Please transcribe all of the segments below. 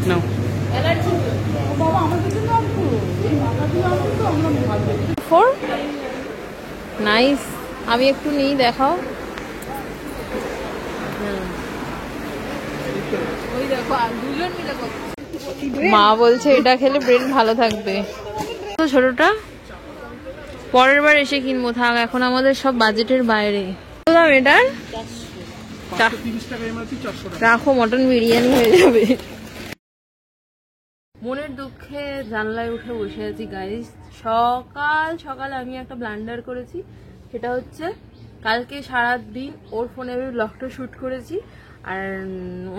নাও। Four nice, আমি একটু নিই, দেখাও। মা বলছে এটা খেলে ব্রেন ভালো থাকবে। তো ছোটটা পরের বার এসে কিনবো, থাক এখন আমাদের সব বাজেটের বাইরে। দাম এটার রাখো, মটন বিরিয়ানি হয়ে যাবে। মনের দুঃখে জানলায় উঠে বসে আছি গাইস। সকাল সকাল আমি একটা ব্লান্ডার করেছি, সেটা হচ্ছে কালকে সারাদিন ওর ফোনে আমি ব্লগটা শ্যুট করেছি, আর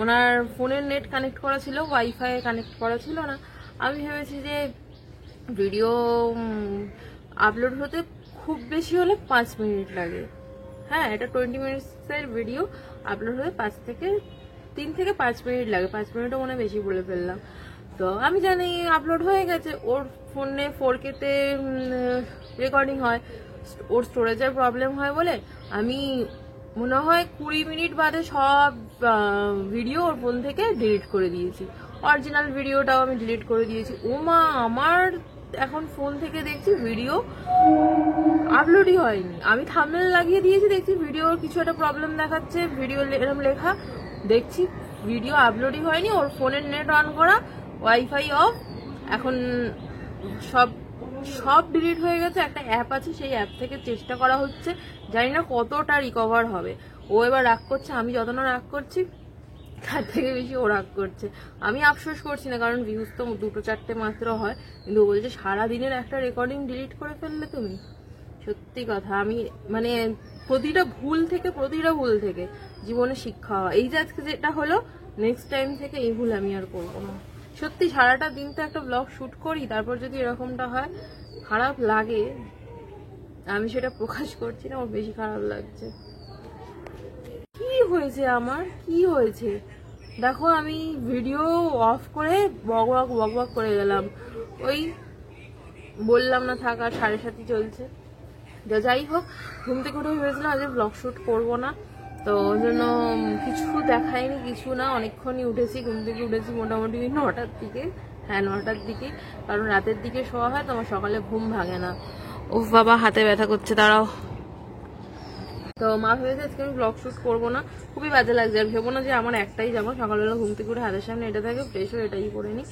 ওনার ফোনের নেট কানেক্ট করা ছিল, ওয়াইফাই কানেক্ট করা ছিল না। আমি ভেবেছি যে ভিডিও আপলোড হতে খুব বেশি হলে 5 মিনিট লাগে। হ্যাঁ, এটা 20 মিনিটসের ভিডিও, আপলোড হতে 3 থেকে 5 মিনিট লাগে। 5 মিনিটও মনে বেশি বলে ফেললাম। তো আমি জানি আপলোড হয়ে গেছে, ওর ফোনে 4K তে রেকর্ডিং হয়, ওর স্টোরেজের প্রবলেম হয় বলে আমি মনে হয় 20 মিনিট বাদে সব ভিডিও ওর ফোন থেকে ডিলিট করে দিয়েছি। অরিজিনাল ভিডিওটাও আমি ডিলিট করে দিয়েছি। ও মা, আমার এখন ফোন থেকে দেখছি ভিডিও আপলোডই হয়নি। আমি থাম্বনেল লাগিয়ে দিয়েছি, দেখছি ভিডিওর কিছু একটা প্রবলেম দেখাচ্ছে, ভিডিও এরকম লেখা, দেখছি ভিডিও আপলোডই হয়নি। ওর ফোনের নেট অন করা, ওয়াইফাই অফ, এখন সব সব ডিলিট হয়ে গেছে। একটা অ্যাপ আছে, সেই অ্যাপ থেকে চেষ্টা করা হচ্ছে, জানি না কতটা রিকভার হবে। ও এবার রাগ করছে, আমি যত না রাগ করছি তার থেকে বেশি ও রাগ করছে। আমি আফসোস করছি না, কারণ ভিউজ তো 2-4টে মাত্র হয়, কিন্তু ও বলছে সারাদিনের একটা রেকর্ডিং ডিলিট করে ফেললে তুমি। সত্যি কথা, আমি মানে প্রতিটা ভুল থেকে জীবনে শিক্ষা হয়। এই যে আজকে যেটা হলো, নেক্সট টাইম থেকে এই ভুল আমি আর করবো না। সত্যি সারাটা দিন তো একটা ব্লগ শুট করি, তারপর যদি এরকমটা হয় খারাপ লাগে। আমি সেটা প্রকাশ করছি না, ওর বেশি খারাপ লাগছে। কি হয়েছে আমার, কি হয়েছে দেখো, আমি ভিডিও অফ করে বক করে গেলাম। ওই বললাম না, থাক আর 7:30 চলছে। যাই হোক, ঘুম থেকে উঠে ভেবেছিলাম আজ ব্লগ শুট করবো না, তো ওই জন্য কিছু দেখায়নি, কিছু না। অনেকক্ষণই উঠেছি, ঘুম থেকে উঠেছি মোটামুটি 9টার দিকে। হ্যাঁ, 9টার দিকে, কারণ রাতের দিকে শোয়া হয় তো আমার সকালে ঘুম ভাঙে না। ও বাবা, হাতে ব্যথা করছে, দাঁড়াও। তো মা ভেবেছে আজকে আমি ব্লগ শুট করবো না, খুবই বাজে লাগছে। আর ভেবো না যে আমার একটাই জামা, সকালবেলা ঘুম থেকে উঠে হাতের সামনে এটা থাকে, ফ্রেশ হয়ে এটাই পরে নি।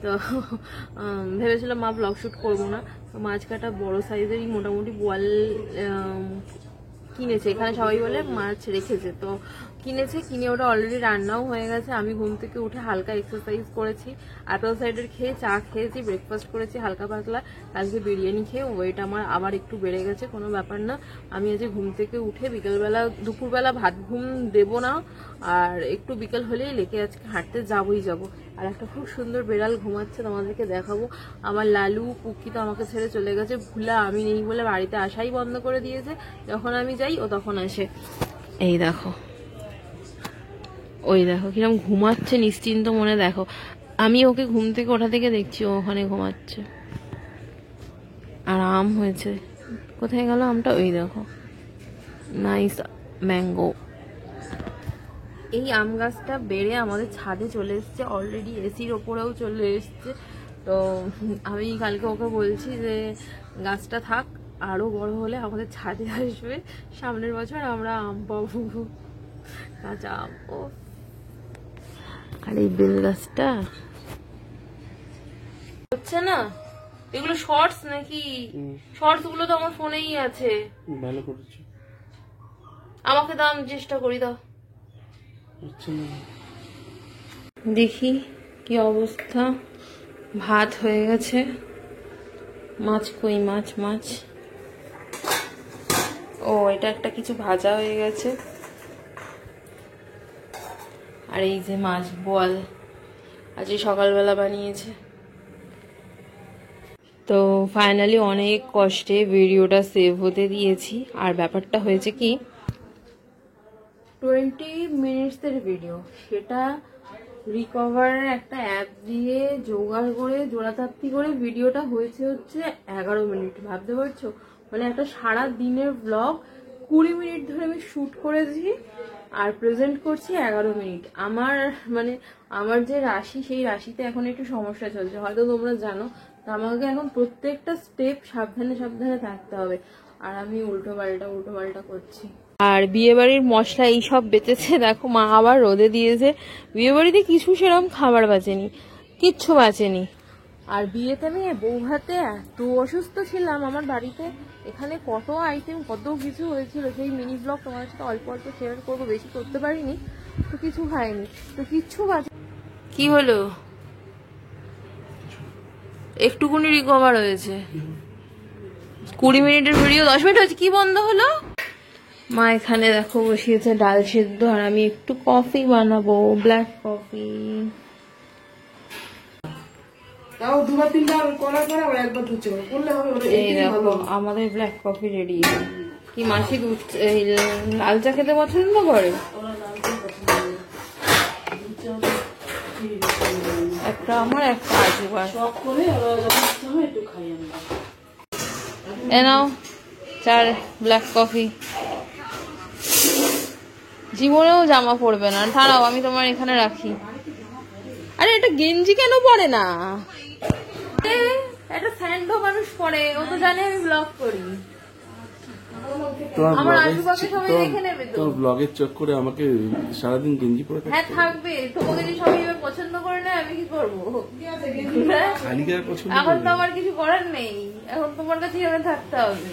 তো ভেবেছিলাম মা ব্লগ শুট করবো না। তো মাছ কাটা বড় সাইজেরই মোটামুটি বোয়াল কিনেছে, এখানে সবাই বলে মাছ রেখেছে, তো কিনে ওটা অলরেডি রান্নাও হয়ে গেছে। আমি ঘুম থেকে উঠে হালকা এক্সারসাইজ করেছি, অ্যাপেল সাইডার খেয়ে চা খেয়েছি, ব্রেকফাস্ট করেছি হালকা পাতলা। কালকে বিরিয়ানি খেয়ে ওয়েট আমার আবার একটু বেড়ে গেছে, কোনো ব্যাপার না। আমি আজ ঘুম থেকে উঠে বিকেলবেলা দুপুরবেলা ভাত ঘুম দেবো না, আর একটু বিকেল হলেই লেকে আজকে হাঁটতে যাবোই যাবো। আর একটা খুব সুন্দর বেড়াল ঘুমাচ্ছে, তোমাদেরকে দেখাবো। আমার লালু পুকি তো আমাকে ছেড়ে চলে গেছে, ভুলা আমি নেই বলে বাড়িতে আসাই বন্ধ করে দিয়েছে। যখন আমি যাই ও তখন আসে। এই দেখো, ওই দেখো কিরম ঘুমাচ্ছে নিশ্চিন্ত মনে। দেখো, আমি ওকে ঘুম থেকে ওঠা থেকে দেখছি ও ওখানে ঘুমাচ্ছে। আর আম হয়েছে, কোথায় গেল আমটা? ওই দেখো, নাইস ম্যাঙ্গো। এই আম গাছটা বেড়ে আমাদের ছাদে চলে এসছে, অলরেডি এসির ওপরেও চলে এসছে। তো আমি কালকে ওকে বলছি যে গাছটা থাক, আরো বড় হলে আমাদের ছাদে আসবে, সামনের বছর আমরা আম পাবো, কাঁচা আম। ও, আর এই বেল গাছটা হচ্ছে না। এগুলো শর্টস নাকি? শর্টস গুলো তো আমার ফোনেই আছে। ভালো করেছো, আমাকে দাও, আমি চেষ্টা করি, দাও। দেখি কি অবস্থা। ভাত হয়ে গেছে, মাছ কই? মাছ ও, এটা একটা কিছু ভাজা হয়ে গেছে। আর এই যে মাছ বোয়াল আজ সকালবেলা বানিয়েছে। তো ফাইনালি অনেক কষ্টে ভিডিওটা সেভ হতে দিয়েছি। আর ব্যাপারটা হয়েছে কি, 20 মিনিটসের ভিডিও, সেটা রিকভারের একটা অ্যাপ দিয়ে জোগাড় করে জোড়াতাপ্তি করে ভিডিওটা হয়েছে হচ্ছে 11 মিনিট। ভাবতে পারছো? মানে একটা সারা দিনের ব্লগ 20 মিনিট ধরে আমি শুট করেছি, আর প্রেজেন্ট করছি 11 মিনিট। আমার মানে আমার যে রাশি, সেই রাশিতে এখন একটু সমস্যা চলছে, হয়তো তোমরা জানো। তো আমাকে এখন প্রত্যেকটা স্টেপ সাবধানে সাবধানে থাকতে হবে, আর আমি উল্টো পাল্টা করছি। আর বিয়ে বাড়ির মশলা এইসব বেঁচেছে, দেখো মা আবার রোদে দিয়েছে। বিয়ে বাড়িতে কিছু সেরকম খাবার বাঁচেনি, কিচ্ছু বাঁচেনি। আর বিয়েতে আমি বৌভাতে এত অসুস্থ ছিলাম আমার বাড়িতে, এখানে কত আইটেম কত কিছু হয়েছিল, সেই মিনি ব্লগ তোমার সাথে অল্প অল্প শেয়ার করবো, বেশি করতে পারিনি। তো কিছু খাইনি, তো কিচ্ছু বাঁচে। কি হলো? একটুকুনি রিকভার হয়েছে। 20 মিনিটের ভিডিও 10 মিনিট হয়েছে, কি বন্ধ হলো? মা এখানে দেখো বসিয়েছে ডাল সেদ্ধ, আর আমি একটু কফি বানাবো, ব্ল্যাক কফি। এই দেখো আমাদের ব্ল্যাক কফি রেডি। কি মাসি দুধ লাল চা খেতে পছন্দ করে? একটা আমার একটা আছে, এ নাও চার ব্ল্যাক কফি। জীবনেও জামা পরবে না, দাঁড়াও আমি তোমার এখানে রাখি। আরে এটা গেঞ্জি কেন পরে না? এটা স্যান্ডো মানুষ পরে, ও তো জানে আমি ব্লগ করি। আমার আশেপাশে সবাই দেখে নেবে তো। তোর ব্লগের চোখ করে আমাকে সারাদিন গেঞ্জি পরে থাকতে? হ্যাঁ থাকবে, তোমাকে যদি সবাই পছন্দ করে না আমি কি করবো? এখন তো আমার কিছু করার নেই, এখন তোমার কাছে আমি থাকতে হবে।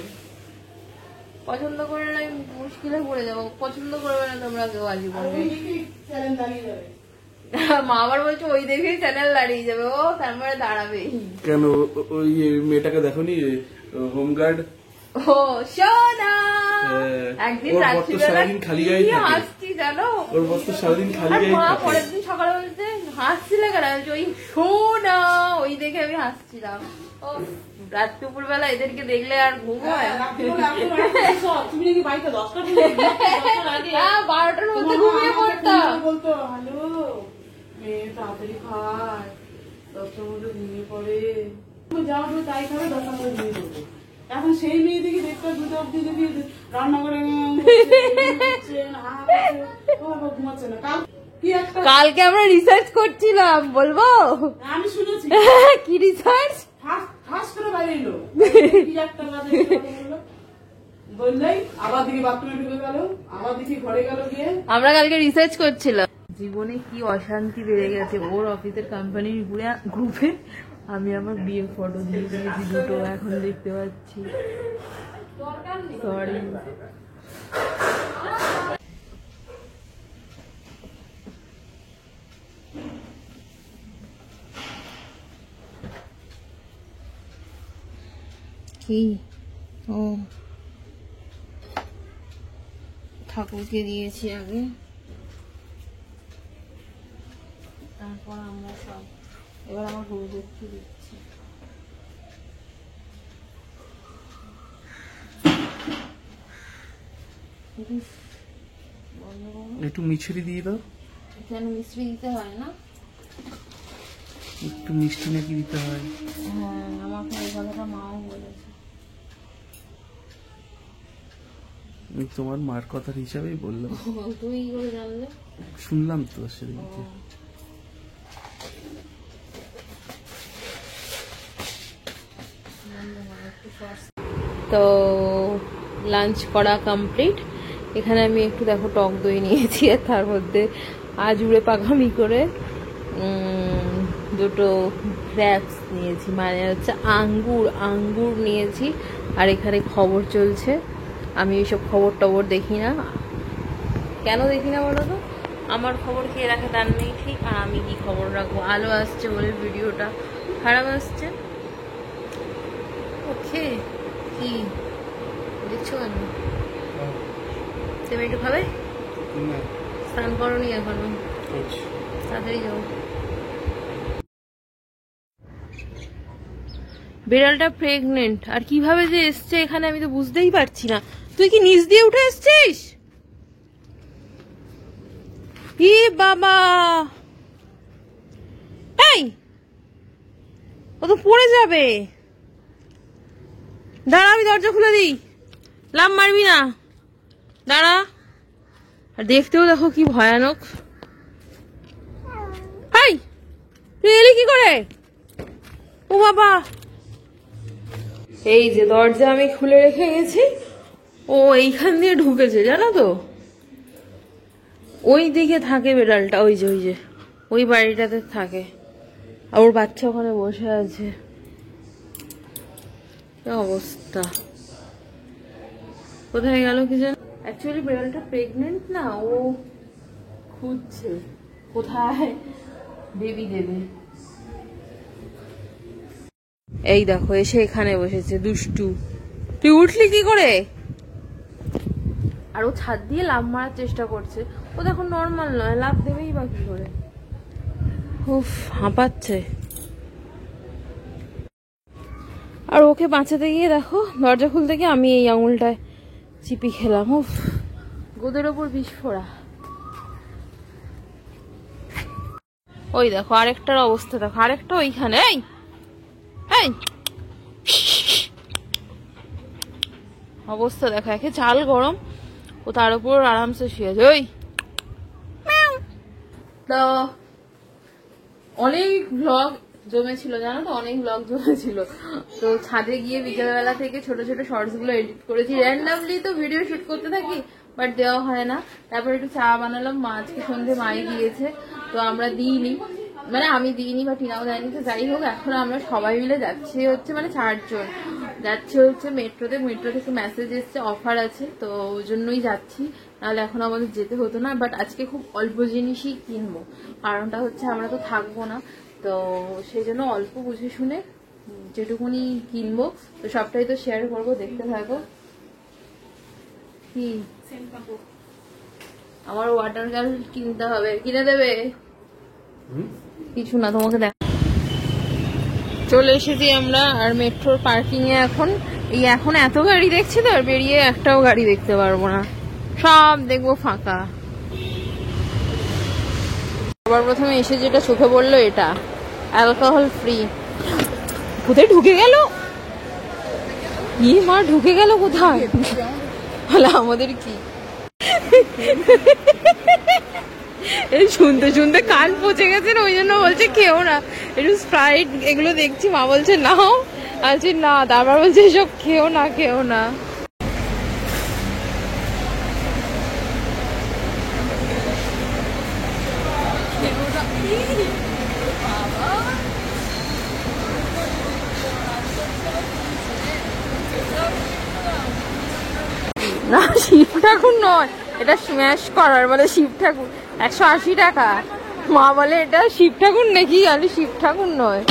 পছন্দ করে না আমি মুশকিলে পড়ে যাবো, পছন্দ করবে না তোমরা কেউ আজীবনে। মা আবার বলছে ওই দেখেই চ্যানেল দাঁড়িয়ে যাবে। ও তার মানে দাঁড়াবে কেন? ওই মেয়েটাকে দেখোনি হোমগার্ড? ও সোনা, একদিন সারাদিন খালি গায়ে থাকে, হাসছি জানো? ওর বস্তু সারাদিন খালি গায়ে থাকে। পরের দিন সকালে বলছে হাসছিলে কেন? ওই সোনা, ওই দেখে আমি হাসছিলাম। ও রাত দুপুর বেলা এদেরকে দেখলে আর ঘুম হয়? 12টার মধ্যে ঘুমিয়ে পড়তাম। বলতো হ্যালো মেয়ে তাড়াতাড়ি খায়, 10টার মধ্যে ঘুমিয়ে পড়ে, যাও তাই খাবে, 10টার মধ্যে ঘুমিয়ে পড়বে। এখন সেই মেয়ে দেখি দেখতে দুটো অব্দি দেখি রান্না করে ঘুমাচ্ছে না। কালকে আমরা রিসার্চ করছিলাম, বলবো? আমি শুনেছি। কি রিসার্চ? আমরা কালকে রিসার্চ করছিলাম। জীবনে কি অশান্তি বেড়ে গেছে ওর অফিসের কোম্পানির গ্রুপে। আমি আমার বিয়ে ফটো দিয়ে দিয়েছি দুটো, এখন দেখতে পাচ্ছি। সরি। কি? ও ঠাকুরকে দিয়েছি আগে, তারপর আমরা সব। এবার আমার গুরুদেবকে দিচ্ছি। একটু মিছরি দিয়ে দাও। কেন মিষ্টি দিতে হয় না? একটু মিষ্টি নাকি দিতে হয়? হ্যাঁ আমাকে এই কথাটা মাও বলেছে। আমি তোমার মার কথার হিসাবেই বললাম। তুই করে জানলে? শুনলাম তো সেদিনকে। তো লাঞ্চ করা কমপ্লিট। এখানে আমি একটু দেখো টক দই নিয়েছি, আর তার মধ্যে আজ উড়ে পাকামি করে দুটো গ্র্যাপস নিয়েছি, মানে হচ্ছে আঙ্গুর নিয়েছি। আর এখানে খবর চলছে, আমি এইসব খবর টবর দেখি না। কেন দেখি না বলো তো? আমার খবর কে রাখে তার নেই ঠিক, আর আমি কি খবর রাখবো? আলো আসছে বলে ভিডিওটা খারাপ আসছে। ওকে, কি দেখছো কেন? তুমি একটু খাবে? স্নান করোনি এখনো? তাড়াতাড়ি যাও। বিড়ালটা প্রেগনেন্ট, আর কিভাবে যে এসছে এখানে আমি তো বুঝতেই পারছি না। তুই কি নিচ দিয়ে উঠে এসছিস? ই বাবা, এই ও তো পড়ে যাবে। দাঁড়া আমি দরজা খুলে দিই। লাম মারবি না, দাঁড়া। আর দেখতেও দেখো কি ভয়ানক। হাই, তুই এলি কি করে? ও বাবা, এই যে দরজা আমি খুলে রেখে গেছি, ও এইখান দিয়ে ঢুকেছে জানো তো। ওই দিকে থাকে বেড়ালটা, ওই যে ওই বাড়িটাতে থাকে, আর ওর বাচ্চা ওখানে বসে আছে। কি অবস্থা, কোথায় গেল কি জানো। অ্যাকচুয়ালি বেড়ালটা প্রেগনেন্ট না, ও খুঁজছে কোথায় বেবি দেবে। এই দেখো এসে এখানে বসেছে দুষ্টু। তুই উঠলি কি করে? আর ও ছাদ দিয়ে লাফ মারার চেষ্টা করছে। ও দেখো নর্মাল নয়, লাফ দেবেই বা কি করে। উফ, হাঁপাচ্ছে। আর ওকে বাঁচাতে গিয়ে দেখো দরজা খুলতে গিয়ে আমি এই আঙুলটায় চিপি খেলাম। উফ, গোদের ওপর বিস্ফোরা। ওই দেখো আরেকটার অবস্থা দেখো, আরেকটা ওইখানে। এই এই অবস্থা দেখো, একে চাল গরম, ও তার উপর আরামসে শুয়েছে। ওই তো অনেক ব্লগ জমেছিল জানো তো, অনেক ব্লগ জমেছিল। তো ছাদে গিয়ে বিকেলবেলা থেকে ছোট ছোট শর্টস গুলো এডিট করেছি। র্যান্ডামলি তো ভিডিও শুট করতে থাকি, বাট দেওয়া হয় না। তারপর একটু চা বানালাম, মা আজকে সন্ধ্যে মাই দিয়েছে, তো আমরা দিইনি, মানে আমি দিইনি বা টিনাও দেয়নি। তো যাই হোক, এখন আমরা সবাই মিলে যাচ্ছি হচ্ছে, মানে 4 জন যাচ্ছে হচ্ছে মেট্রোতে। মেট্রো থেকে মেসেজ এসছে অফার আছে, তো ওই জন্যই যাচ্ছি, নাহলে এখন আমাদের যেতে হতো না। বাট আজকে খুব অল্প জিনিসই কিনবো, কারণটা হচ্ছে আমরা তো থাকবো না, তো সেই জন্য অল্প বুঝে শুনে যেটুকুনি কিনবো। তো সবটাই তো শেয়ার করবো, দেখতে থাকো। কি আমার ওয়াটার গার্ল কিনতে হবে, কিনে দেবে? কিছু না, তোমাকে দেখ। চলে এসেছি আমরা আর মেট্রোর পার্কিং এ। এখন এত গাড়ি দেখছি তো, আর বেরিয়ে একটাও গাড়ি দেখতে পারবো না, সব দেখবো ফাঁকা। সবার প্রথমে এসে যেটা চোখে পড়লো এটা অ্যালকোহল ফ্রি। কোথায় ঢুকে গেল? মা ঢুকে গেল কোথায়? আমাদের কি এই শুনতে শুনতে কান পচে গেছে, ওই জন্য বলছে খেও না, একটু স্প্রাইট এগুলো দেখছি, মা বলছে নাও, আছি না, তারপর বলছে এসব খেও না খেও না। না, শিব ঠাকুর নয়, এটা স্ম্যাশ করার বলে শিব ঠাকুর, 180 টাকা। মা বলে এটা শিব ঠাকুর নাকি, আরে শিব ঠাকুর নয়,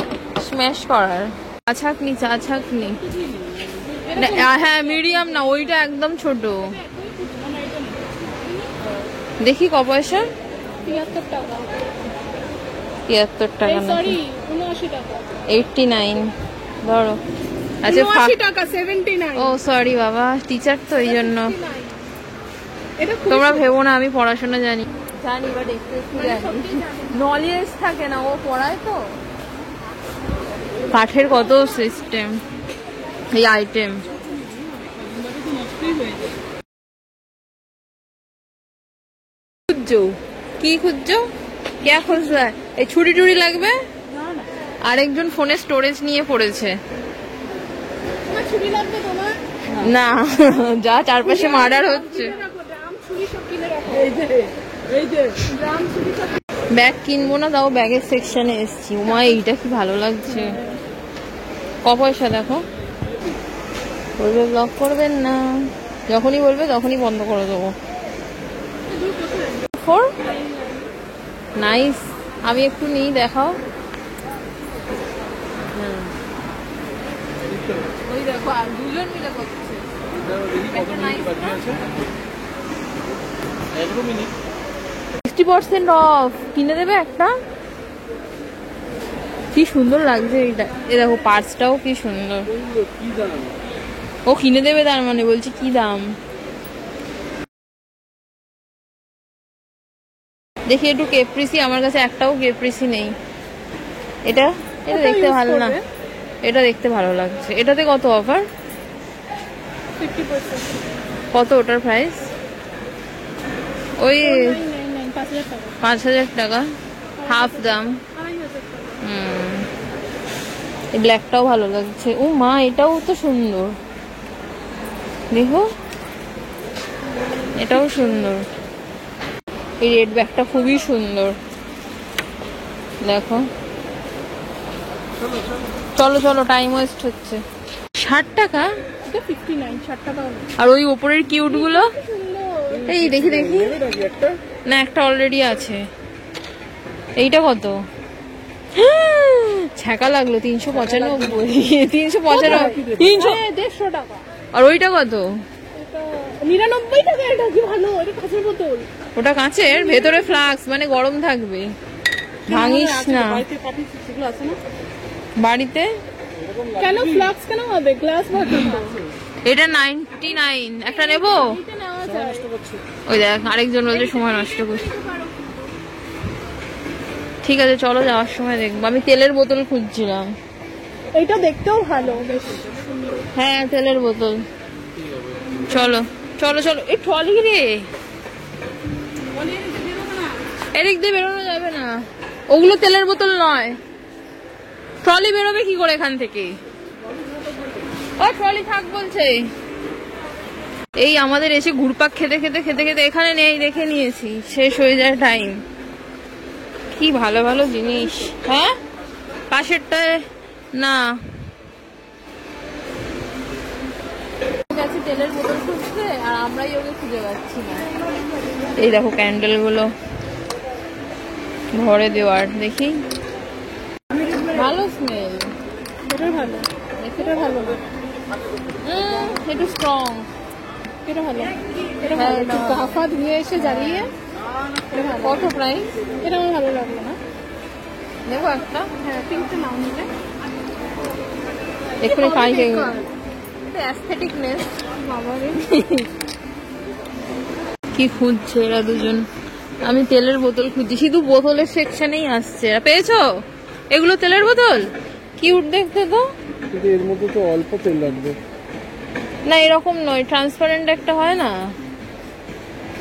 স্ম্যাশ করার। চা ছাকনি, হ্যাঁ মিডিয়াম না, ওইটা একদম ছোট। দেখি ক পয়সা? 73 টাকা। 73 টাকা না, 89 ধরো। আচ্ছা 79। ও সরি বাবা, টিচার তো এই জন্য। তোমরা ভেবো না আমি পড়াশোনা জানি, বাট একটু নলেজ থাকে না, ও পড়ায় তো। কাঠের কত সিস্টেম, এই আইটেম। খুঁজছো কি খুঁজছো? কে খুঁজছে? এই ছুরি টুরি লাগবে? আরেকজন ফোনে স্টোরেজ নিয়ে পড়েছে। না, যা চারপাশে মার্ডার হচ্ছে। ব্যাগ কিনবো না, তাও ব্যাগের সেকশনে এসছি। উমা এইটা কি ভালো লাগছে। ক পয়সা দেখো? বলবে ব্লক করবেন না, যখনই বলবে তখনই বন্ধ করে দেবো। নাইস, আমি একটু নিই, দেখাও। ওই দেখো দুজন মিলে করছে। 60% অফ, কিনে দেবে একটা। কি সুন্দর লাগছে এইটা, এ দেখো পার্সটাও কি সুন্দর। ও কিনে দেবে তার মানে, বলছি কি দাম। দেখি একটু কেপ্রিসি, আমার কাছে একটাও কেপ্রিসি নেই। এটা দেখতে ভালো না, এটা দেখতে ভালো লাগছে। এটাতে কত অফার? 50%। কত ওটার প্রাইস? ওই 5,000 টাকা 5,000 টাকা, হাফ দাম। এই ব্ল্যাকটাও ভালো লাগছে। ও মা, এটাও তো সুন্দর, দেখো এটাও সুন্দর। এই রেড ব্যাগটা খুবই সুন্দর, দেখো। চলো চলো, টাইম ওয়েস্ট হচ্ছে। 60 টাকা? এটা 59, 60 টাকা হলো। আর ওই উপরের কিউট গুলো, এই দেখি দেখি, না একটা অলরেডি আছে। এইটা কত? ছ্যাঁকা লাগলো, 395। 150 টাকা। আর ওইটা কত? এটা 99 টাকা। এটা কি ভালো, এটা কাঁচের বোতল। ওটা কাঁচের, ভেতরে ফ্লাক্স, মানে গরম থাকবে, ভাঙিস না। বাড়িতে কেন ফ্লাক্স কেন হবে, গ্লাস বোতল। এটা 99, একটা নেবো। এটা নেওয়া যায়। ওই দেখ, আরেকজন বলছে সময় নষ্ট করছে। ঠিক আছে চলো, যাওয়ার সময় দেখবো। আমি তেলের বোতল খুঁজছিলাম। এইটা দেখতেও ভালো বেশ। হ্যাঁ, তেলের বোতল। চলো চলো চলো। এই ট্রলি রে, এদিক দিয়ে বেরোনো যাবে না, ওগুলো তেলের বোতল নয়। ট্রলি বেরোবে কি করে এখান থেকে? ও ট্রলি থাক বলছে। এই আমাদের এসে ঘুরপাক খেতে খেতে খেতে খেতে এখানে নেই, দেখে নিয়েছি, শেষ হয়ে যায় টাইম। কি ভালো ভালো জিনিস। হ্যাঁ, পাশেরটায় না তেলের বোতল খুঁজছে, আর আমরাই ওকে খুঁজে পাচ্ছি না। এই দেখো ক্যান্ডেল গুলো ঘরে দেওয়ার, দেখি ভালো স্মেল। এটা ভালো, এটা ভালো, একটু স্ট্রং। এটা ভালো, এটা ভালো। গাফা ধুয়ে এসে জ্বালিয়ে কত প্রাইস? এটা আমার ভালো লাগলো না। দেখো একটা, হ্যাঁ, পিঙ্কটা নাও নিলে। এক্ষুনি খাই অ্যাস্থেটিকনেস। বাবারে, কি খুঁজছে এরা দুজন? আমি তেলের বোতল খুঁজছি, শুধু বোতলের সেকশনেই আসছে। এরা পেয়েছো? এগুলো তেলের বোতল, কিউট দেখতে তো। এর মধ্যে তো অল্প তেল লাগবে। না এরকম নয়, ট্রান্সপারেন্ট একটা হয় না।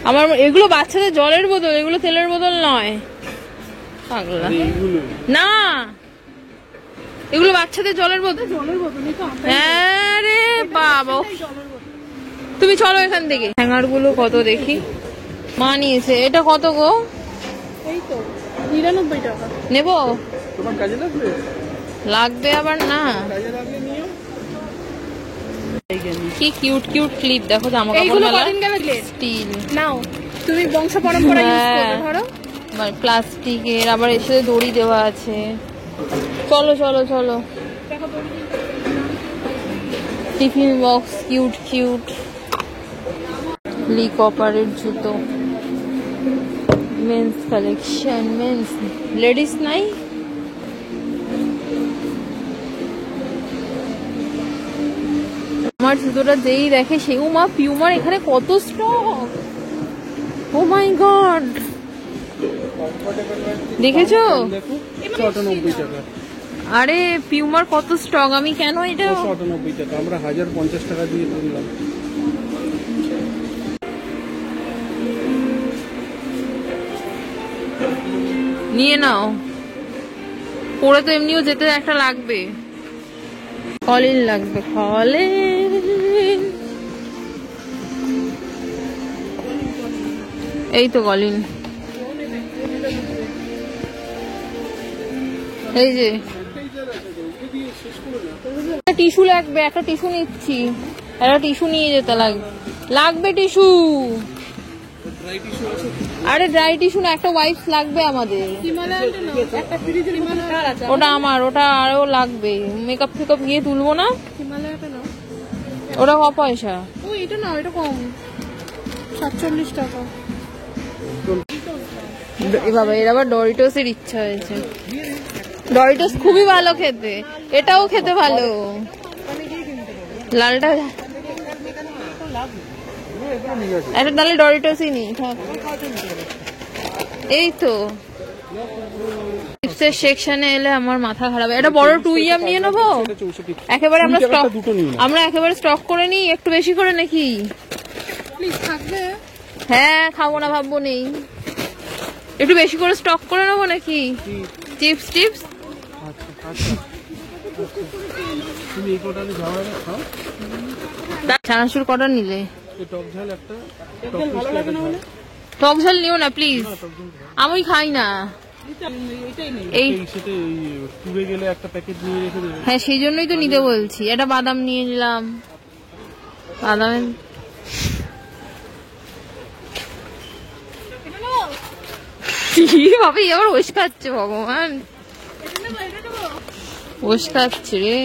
আমার এগুলো বাচ্চাদের জলের বোতল, এগুলো তেলের বোতল নয়। পাগলা না, এগুলো বাচ্চাদের জলের বোতল। জলের বোতলই তো আমরা। হ্যাঁ রে বাবা, জলের বোতল। তুমি চলো এখান থেকে। হ্যাঙ্গার গুলো কত দেখি। মা নিয়েছে, এটা কত গো? এই তো 99 টাকা। নেবো? তোমার কাজে লাগবে? লাগবে আবার না। কাজে লাগলে নিও। কি কিউট কিউট ক্লিপ, দেখো জামা কাপড় এইগুলো মেলা কদিন গেলে গ্লেড স্টিল। নাও, তুমি বংশ পরম্পরা ইউজ করবে। ধরো, প্লাস্টিকের, আবার এর সাথে দড়ি দেওয়া আছে। চলো চলো চলো। দেখো তো। Tiffin box cute cute. লি কপারের জুতো, মেন্স কালেকশন, মেন্স, লেডিস নাই। আমার জুতোটা যেই দেখে সে, ও মা পিউমার এখানে কত স্টক। ও মাই গড, দেখেছো? দেখো 198 টাকা। আরে পিউমার কত স্টক, আমি কেন এটা 198 টাকা, আমরা 1050 টাকা দিয়ে কিনলাম। নিয়ে নাও, পরে তো এমনিও যেতে একটা লাগবে। কলিন লাগবে, কলিন। এই তো কলিন, এই যে টিস্যু লাগবে, একটা টিস্যু নিচ্ছি, একটা টিস্যু নিয়ে যেতে লাগবে টিস্যু। আরে ড্রাই টিস্যু না, একটা ওয়াইপস লাগবে আমাদের। হিমালয়ানটা নাও, একটা ফ্রিজের হিমালয়ান আছে। ওটা আমার, ওটা আরো লাগবে, মেকআপ ফেকআপ গিয়ে তুলবো না। হিমালয়ানটা নাও। ওটা ক পয়সা? ও এটা নাও, এটা কম, 47 টাকা। এ বাবা, এর আবার ডরিটোস এর ইচ্ছা হয়েছে। ডরিটোস খুবই ভালো খেতে, এটাও খেতে ভালো। লালটা একটা, তাহলে ডরিটোসই নি থাক। এই তো চিপসের সেকশনে এলে আমার মাথা খারাপ। এটা বড় 2 ইয়াম নিয়ে নেবো একেবারে। আমরা একেবারে স্টক করে নিই, একটু বেশি করে নাকি? প্লিজ থাকবে। হ্যাঁ খাবো না ভাববো নেই, একটু বেশি করে স্টক করে নেবো নাকি? চিপস টিপস তুমি এই কটা যাওয়া খাও। চানাচুর কটা নিলে? টক ঝাল একটা, টক ঝাল নিও না প্লিজ, আমি খাই না। এই টুবে গেলে একটা প্যাকেট নিয়ে রেখে দেবে। হ্যাঁ সেই জন্যই তো নিতে বলছি, এটা বাদাম নিয়ে নিলাম। বাদাম ভাবে আবার ওষ খাচ্ছে, ভগবান ওষ খাচ্ছে রে।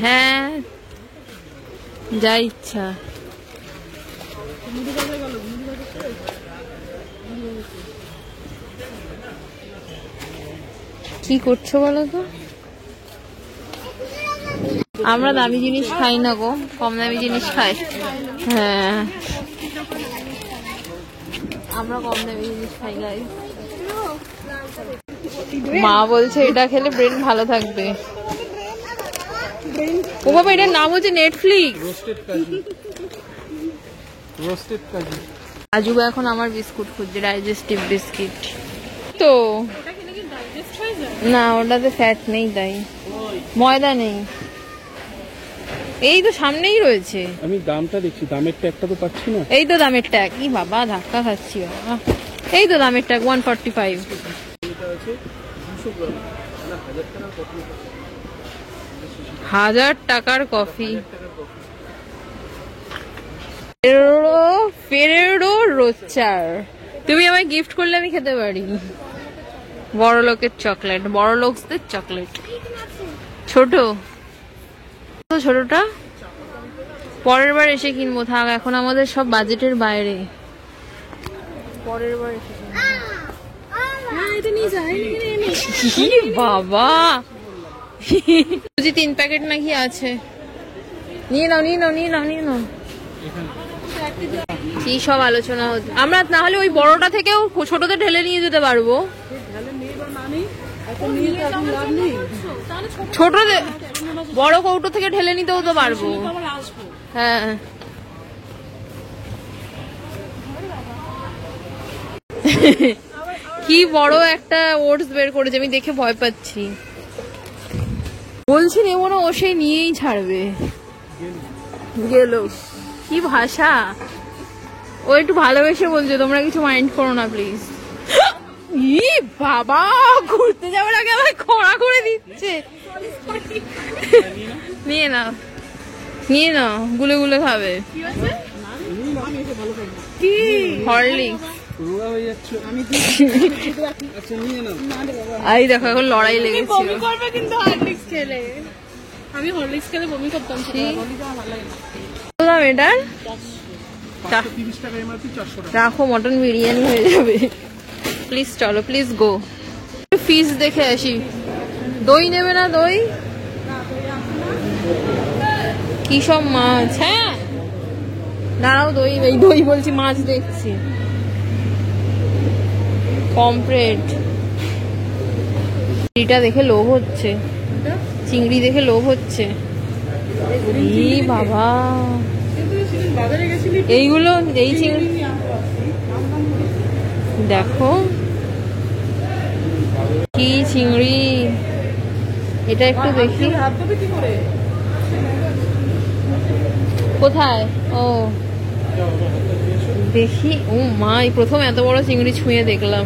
হ্যাঁ যা ইচ্ছা। কি করছো বলো তো? আমরা দামি জিনিস খাই না গো, কম দামি জিনিস খাই। হ্যাঁ আমরা কম দামি জিনিস খাই গাই। মা বলছে এটা খেলে ব্রেন ভালো থাকবে। ও বাবা এটার নাম হচ্ছে নেটফ্লিক্স। রোস্টেড কাজু। আজুবা এখন আমার বিস্কুট খুঁজছে, ডাইজেস্টিভ বিস্কিট। তো না ওটাতে ফ্যাট নেই, তাই ময়দা নেই। এই তো সামনেই রয়েছে। আমি দামটা দেখছি, দামের ট্যাগটা তো পাচ্ছি না। এই তো দামের ট্যাগ। ই বাবা ধাক্কা খাচ্ছি বাবা। এই তো দামের ট্যাগ 145। এটা আছে 200 গ্রাম, না 1000 টাকার কফি। 1000 টাকার কফি। Ferrero Rocher. তুমি আমায় গিফট করলে আমি খেতে পারি। বড় লোকের চকলেট, বড় লোকদের চকলেট। ছোট ছোটটা পরের বার এসে কিনবো, থাক এখন আমাদের সব বাজেটের বাইরে। পরের বার এসে বাবা 3 প্যাকেট নাকি আছে। নিয়ে নাও নিয়ে নাও নিয়ে নাও নিয়ে নাও। কি সব আলোচনা হচ্ছে। আমরা না হলে ওই বড়টা থেকেও ছোটদের ঢেলে নিয়ে যেতে পারবো। ছোটদের বড় কৌটো থেকে ঢেলে নিতেও তো পারবো। হ্যাঁ কি বড় একটা ওটস বের করেছে, আমি দেখে ভয় পাচ্ছি। বলছি নেবো না, ও সেই নিয়েই ছাড়বে। গেল কি ভাষা। ও একটু ভালোবেসে বলছে, তোমরা কিছু মাইন্ড করো না প্লিজ। ই বাবা ঘুরতে যাওয়ার আগে আমায় খরা করে দিচ্ছে। নিয়ে নাও নিয়ে নাও, গুলে গুলে খাবে। কি হরলিক্স আই দেখো এখন লড়াই লেগেছে। আমি হরলিক্স খেলে বমি করতাম। এটার 30 টাকা এমআরপি, 400 টাকা। রাখো, মটন বিরিয়ানি হয়ে যাবে। প্লিজ চলো, প্লিজ গো। ফিশ দেখে আসি। দই নেবে না? দই কি সব মাছ। হ্যাঁ দাঁড়াও, দই এই দই বলছি, মাছ দেখছি। পমফ্রেট, চিংড়িটা দেখে লোভ হচ্ছে, চিংড়ি দেখে লোভ হচ্ছে। ই বাবা এইগুলো, এই চিংড়ি দেখো কি চিংড়ি। এটা একটু দেখি কোথায়। ও দেখি, ও মা এই প্রথম এত বড় চিংড়ি ছুঁয়ে দেখলাম।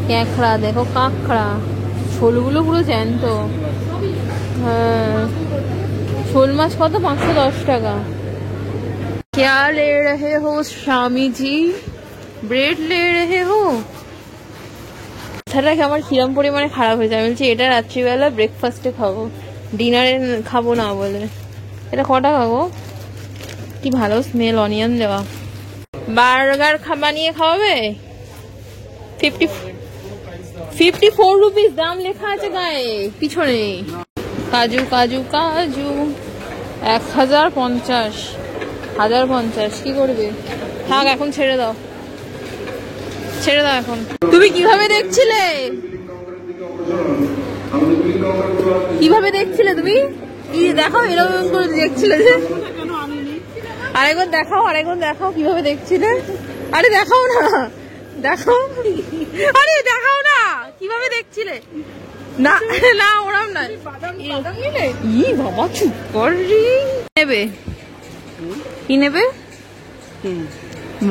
ক্যাঁকড়া দেখো, কাঁকড়া, শোলগুলো পুরো জ্যান্ত। হ্যাঁ শোল মাছ কত? 510 টাকা। क्या ले रहे हो स्वामी जी? ব্রেড ले रहे हो? কথাটা আমার কিরম পরিমাণে খারাপ হয়েছে। আমি বলছি এটা রাত্রিবেলা ব্রেকফাস্টে খাবো, ডিনারে খাবো না বলে। এটা কটা খাবো? কি ভালো স্মেল, অনিয়ন দেওয়া। বার্গার বানিয়ে খাওয়াবে? 54 রুপিস দাম লেখা আছে গায়ে পিছনে। কাজু কাজু কাজু 1050 1050 কি করবে? থাক, এখন ছেড়ে দাও, ছেড়ে দাও এখন। তুমি কিভাবে দেখছিলে? কিভাবে দেখছিলে তুমি? কি দেখাও, এরকম করে দেখছিলে যে? আরেকবার দেখাও, আরেকবার দেখাও কিভাবে দেখছিলে। আরে দেখাও না, দেখাও, আরে দেখাও না কিভাবে দেখছিলে। না না, ওরম না। ই বাবা, চুপ কর রে। নেবে কি নেবে?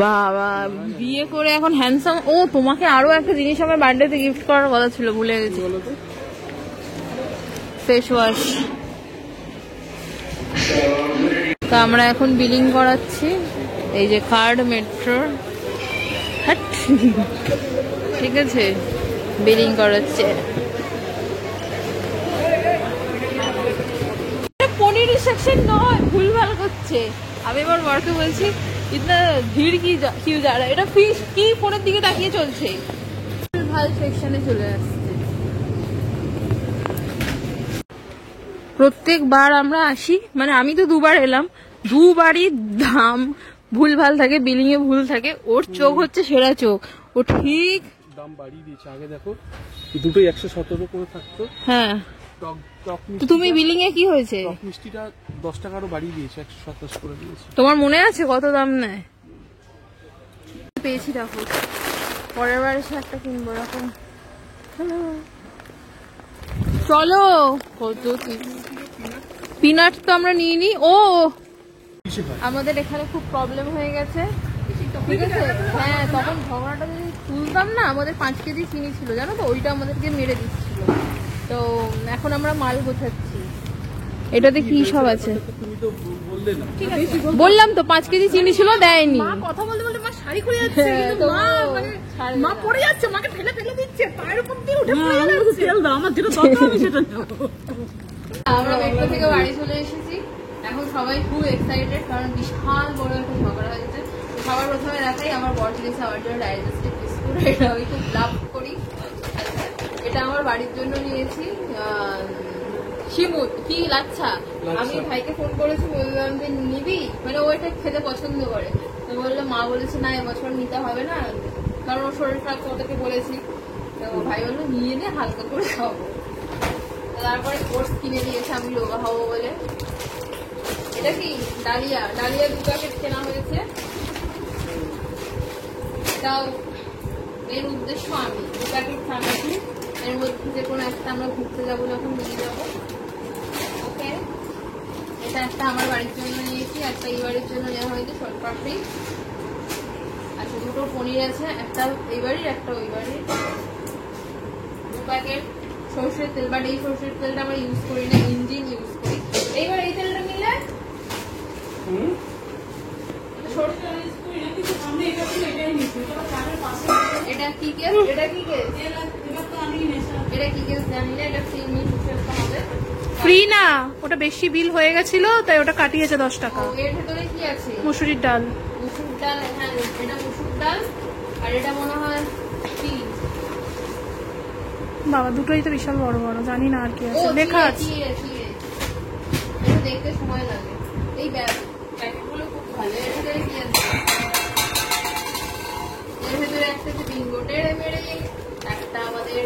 বাবা বিয়ে করে এখন হ্যান্ডসাম। ও, তোমাকে আরো একটা জিনিস আমার বার্থডেতে গিফট করার কথা ছিল, ভুলে গেছি। Face wash. তো আমরা এখন বিলিং করাচ্ছি। এই যে কার্ড মেট্রোর, ঠিক আছে, বিলিং করাচ্ছে। পনির সেকশন নয়, ভুলভাল করছে। আমি এবার ওয়ার্কে বলছি ইতনা ভিড় কি কিউ যা রা, এটা ফিশ কি ফোনের দিকে তাকিয়ে চলছে। ভুলভাল সেকশনে চলে আসছে। প্রত্যেকবার আমরা আসি, মানে আমি তো দুবার এলাম, দুবারই দাম ভুলভাল থাকে, বিলিং এ ভুল থাকে। ওর চোখ হচ্ছে সেরা চোখ, ও ঠিক দাম বাড়িয়ে দিয়েছে। আগে দেখো দুটোই 117 করে থাকতো। হ্যাঁ, টক তো তুমি বিলিং এ কি হয়েছে? মিষ্টিটা 10 টাকারও বাড়িয়ে দিয়েছে, 127 করে দিয়েছে। তোমার মনে আছে কত দাম নেয়? পেয়েছি, দেখো পরের বার এসে একটা কিনবো এরকম। চলো, কত পিনাট তো আমরা নিইনি। ও, আমাদের এখানে খুব প্রবলেম হয়ে গেছে, ঠিক আছে। হ্যাঁ, তখন ঝগড়াটা যদি তুলতাম না, আমাদের 5 কেজি চিনি ছিল, জানো তো, ওইটা আমাদেরকে মেরে দিচ্ছিল। তো এখন আমরা মাল গোছাচ্ছি। এটাতে কি সব আছে? তুমি তো বললে না। বললাম তো 5 কেজি চিনি ছিল, দেয়নি। কথা বলতে বলতে মা শাড়ি খুলে যাচ্ছে, কিন্তু মা মানে মা পড়ে যাচ্ছে, মাকে ফেলে ফেলে দিচ্ছে, পায়ের উপর দিয়ে উঠে পড়ে যাচ্ছে। তেল দাও, আমার যেটা দরকার আমি সেটা নেব। আমরা মেট্রো থেকে বাড়ি চলে এসেছি। এখন সবাই খুব এক্সাইটেড, কারণ বিশাল বড় একটা ঝগড়া হয়েছে। সবার প্রথমে দেখাই, আমার বর দিয়েছে আমার জন্য ডাইজেস্টিভ বিস্কুট। এটা আমি খুব লাভ করি। এটা আমার বাড়ির জন্য নিয়েছি। শিমুল কি লাচ্ছা। আমি ভাইকে ফোন করেছি, বললাম যে নিবি, মানে ও এটা খেতে পছন্দ করে। তো বললো, মা বলেছে না এবছর নিতে হবে না, কারণ ওর শরীর খারাপ, ওটাকে বলেছি। তো ভাই বললো নিয়ে নে, হালকা করে খাবো। তারপরে কোর্স কিনে দিয়েছে আমি রোগা হবো বলে। এটা কি ডালিয়া, ডালিয়া 2 প্যাকেট কেনা হয়েছে। এটাও এর উদ্দেশ্য আমি 2 প্যাকেট খাচ্ছি। এর মধ্যে যে কোনো একটা আমরা ঘুরতে যাবো যখন নিয়ে যাবো। ওকে, এটা একটা আমার বাড়ির জন্য নিয়েছি, একটা এই বাড়ির জন্য নেওয়া হয়েছে শর্টপাপড়ি। আচ্ছা, 2টো পনির আছে, একটা এই বাড়ির একটা ওই বাড়ির। 2 প্যাকেট সর্ষের তেল, বাট এই সর্ষের তেলটা আমরা ইউজ করি না, ইঞ্জিন ইউজ করি। এইবার এই তেলটা নিলে এটা কি কেস, এটা কি কেস, এটা কি কেস জানি না। এটা ফ্রি হবে, ফ্রি না, ওটা বেশি বিল হয়ে গেছিল, তাই ওটা কাটিয়েছে 10 টাকা। এর ভেতরে কি আছে? মুসুরির ডাল। মুসুর ডাল, হ্যাঁ এটা মুসুর ডাল। আর এটা মনে হয় কি, বাবা দুটোই তো বিশাল বড় বড়, জানি না আর কি আছে, লেখা আছে। এটা দেখতে সময় লাগে। এই প্যাকেটগুলো খুব ভালো। এর ভেতরে কি আছে? এর ভেতরে একটা যে বিঙ্গো টেড়ে মেরে, একটা আমাদের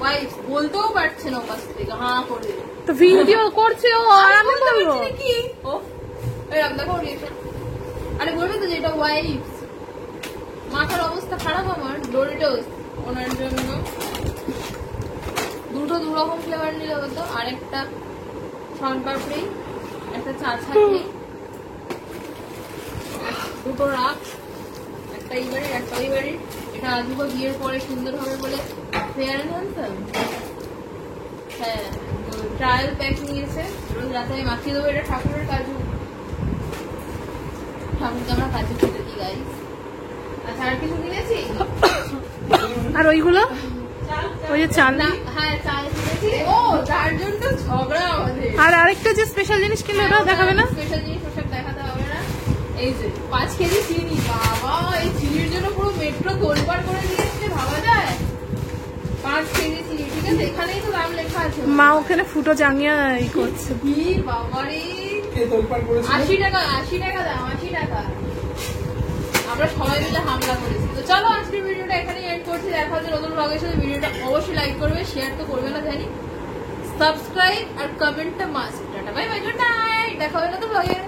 ওয়াইফ বলতেও পারছে না ওপাশ থেকে, হাঁ করে। তো ভিডিও করছে ও, আর আমি বলবো কি? ও এরকম দেখো রিয়েকশন। আরে বলবে তো যে এটা ওয়াইফ। মাথার অবস্থা খারাপ আমার। ডোরিটোস ওনার জন্য 2টো 2 রকম ফ্লেভার নিলে হতো। আর একটা শনপাপড়ি, একটা চা ছাঁকনি, 2টো রাখ, একটা এই বাড়ির একটা ওই বাড়ির। এটা আজুবা বিয়ের পরে সুন্দর হবে বলে ফেয়ার এন্ড হ্যান্ডসাম, হ্যাঁ, ট্রায়াল প্যাক নিয়েছে, যাতে আমি মাখিয়ে দেবো। এটা ঠাকুরের কাজু, ঠাকুরকে আমরা কাজু খেতে দিই গাইস। আচ্ছা, আর কিছু কিনেছি? আর ওইগুলো, ওই যে চাল না, হ্যাঁ চাল কিনেছি। ও, তার জন্য ঝগড়া আমাদের। আর আরেকটা যে স্পেশাল জিনিস কিনলে ওটা দেখাবে না? স্পেশাল জিনিস ওসব দেখাতে হবে না। এই যে 5 কেজি চিনি, 5 বাবা এই চিনির জন্য পুরো মেট্রো তোলপাড় করে দিয়েছে, ভাবা যায়? 5 কেজি চিনি, ঠিক আছে? এখানেই তো দাম লেখা আছে। মা ওখানে ফুটো জাঙ্গিয়া ই করছে। কি বাবারে, 80 টাকা, 80 টাকা দাম, 80 টাকা। আমরা সবাই মিলে হামলা করেছি। তো চলো আজকের ভিডিওটা এখানেই এন্ড করছি। দেখা হচ্ছে নতুন ব্লগের সাথে। ভিডিওটা অবশ্যই লাইক করবে, শেয়ার তো করবে না জানি, সাবস্ক্রাইব আর কমেন্টটা must. Tata bye bye, good night, দেখা হবে নতুন ব্লগে।